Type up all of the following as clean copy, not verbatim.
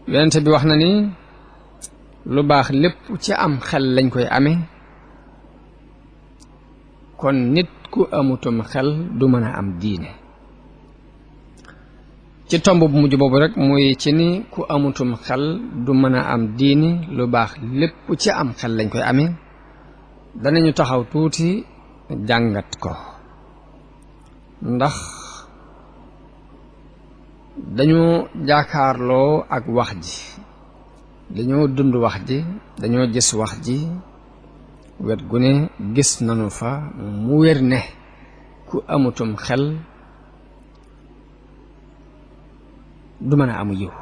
yonent bi wax na ni lu baax lépp ci am xel lañ koy amee kon nit ku amutum xel du mën a am diine ci tomb bu mujj boobu rek muy ci ni ku amutum xel du mën a am diine lu baax lépp ci am xel lañ koy amee danañu taxaw tuuti jàngat ko ndax dañoo jaakaarloo ak wax ji dañoo dund wax ji dañoo gis wax ji wet gu ne gis nanu fa mu wér ne ku amutum xel du mën a am yiw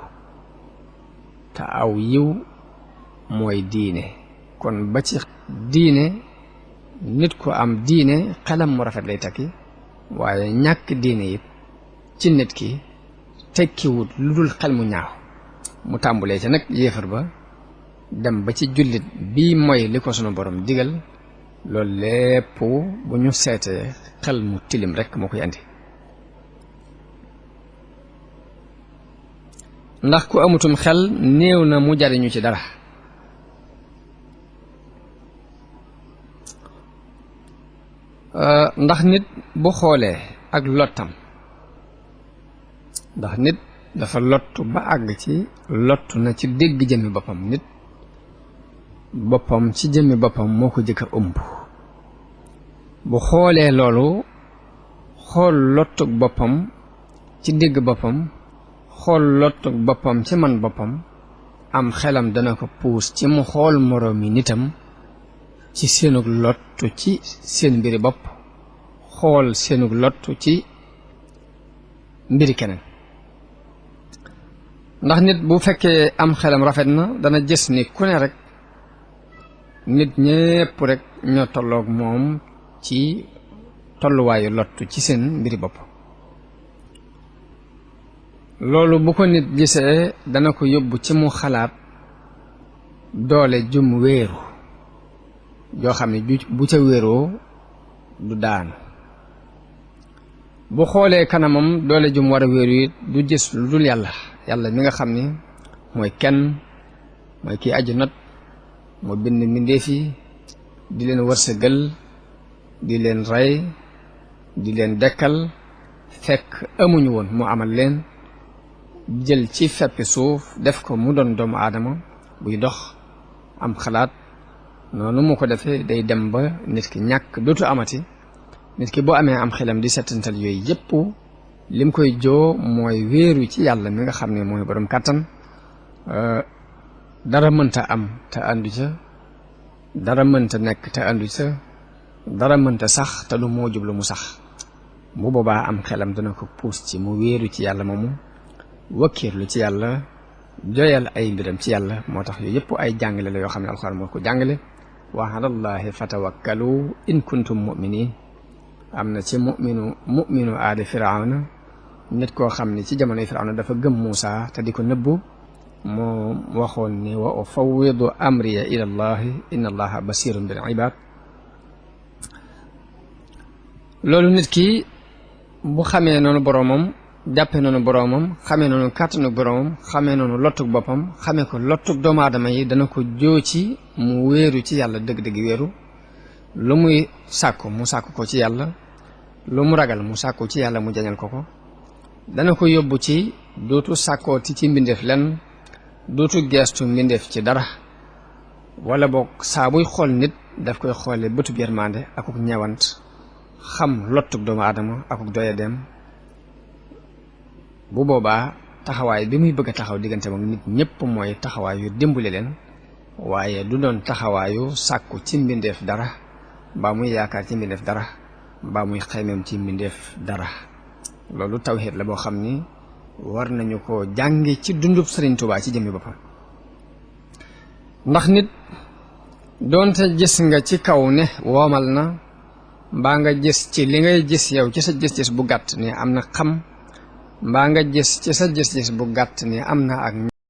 te aw yiw mooy diine kon ba ci diine nit ku am diine xelam mu rafet lay takki waaye ñàkk diine it ci nit ki tekkiwut lu dul xel mu ñaaw mu tàmbulee ca nag yéefar ba dem ba ci jullit bii mooy li ko sunu borom digal loolu lépp bu ñu seetee xel mu tilim rekk moo koy andi ndax ku amutum xel néew na mu jariñu ci dara ndax nit bu xoolee ak lottam ndax nit dafa lottu ba àgg ci lottu na ci dégg jëmmi boppam nit boppam ci jëmmi boppam moo ko jëkk a ëmb bu xoolee loolu xool lottug boppam ci dégg boppam xool lottug boppam ci man boppam am xelam dana ko puus ci mu xool moroomi nitam ci seenug lottu ci seen mbiri bopp xool seenug lottu ci mbiri keneen ndax nit bu fekkee am xelam rafet na dana gis ni ku ne rek nit ñépp rek ñoo tolloog moom ci tolluwaayu lottu ci seen mbiri bopp loolu bu ko nit gisee dana ko yóbbu ci mu xalaat doole jum wéeru joo xam ne bu ca wéeroo du daanu bu xoolee kanamam doole jum war a wéeru it du gis lu dul yàlla yàlla mi nga xam ni mooy kenn mooy kii aju not moo bind mbindéef yi di leen wërsëgal di leen rey di leen dekkal fekk amuñu woon mu amal leen jël ci feppi suuf def ko mu doon doomu aadama buy dox am xalaat noonu mu ko defee day dem ba nit ki ñàkk dootu amati nit ki boo amee am xelam di settantal yooyu yépp lim koy joo mooy wéeru ci yàlla mi nga xam ne mooy borom kàttan dara mënta am te àndu ca dara mënta nekk te àndu ca dara mënta sax te du moo jublu mu sax bu boobaa am xelam dana ko puus ci mu wéeru ci yàlla moomu wakkiirlu ci yàlla joyal ay mbiram ci yàlla moo tax yooyu yëpp ay jàngale la yoo xam ne alxuraan moo ko jàngale wa alallahi fatawakkalu in kuntum mu'minin am na ci mu'minu aadi firawna nit koo xam ne ci jamonoy firawna dafa gëm Muusa te di ko nëbbu moo waxoon ni wa ufawwidu amriya ila allahi inna allaha basirun bil ibad loolu nit ki bu xamee noonu boroomam jàppe noonu boroomam xamee noonu kàttanu boroomam xamee noonu lottug boppam xamee ko lottug doomu aadama yi dana ko joo ci mu wéeru ci yàlla dëgg-dëgg wéeru lu muy sàkku mu sàkku ko ci yàlla lu mu ragal mu sàkku ci yàlla mu jañal ko ko dana ko yóbbu ci dootu sàkkooti ci mbindeef lenn dootu geestu mbindeef ci dara wala boog saa buy xool nit daf koy xoole bëtub yërmande akuk ñewant xam lottug doomu aadama akuk doya dem bu boobaa taxawaay bi muy bëgg a taxaw diggante moom nit ñépp mooy taxawaayu dimbali leen waaye du doon taxawaayu sàkku ci mbindeef dara mbaa muy yaakaar ci mbindeef dara mbaa muy xaymeem ci mbindeef dara loolu tawxiid la boo xam ni war nañu ko jànge ci dundub Sëriñ Tuubaa ci jëmmi boppam ndax nit doonte gis nga ci kaw ne woomal na mbaa nga gis ci li ngay gis yow ci sa gis-gis bu gàtt ni am na xam mbaa nga gis ci sa gis-gis bu gàtt ni am na ak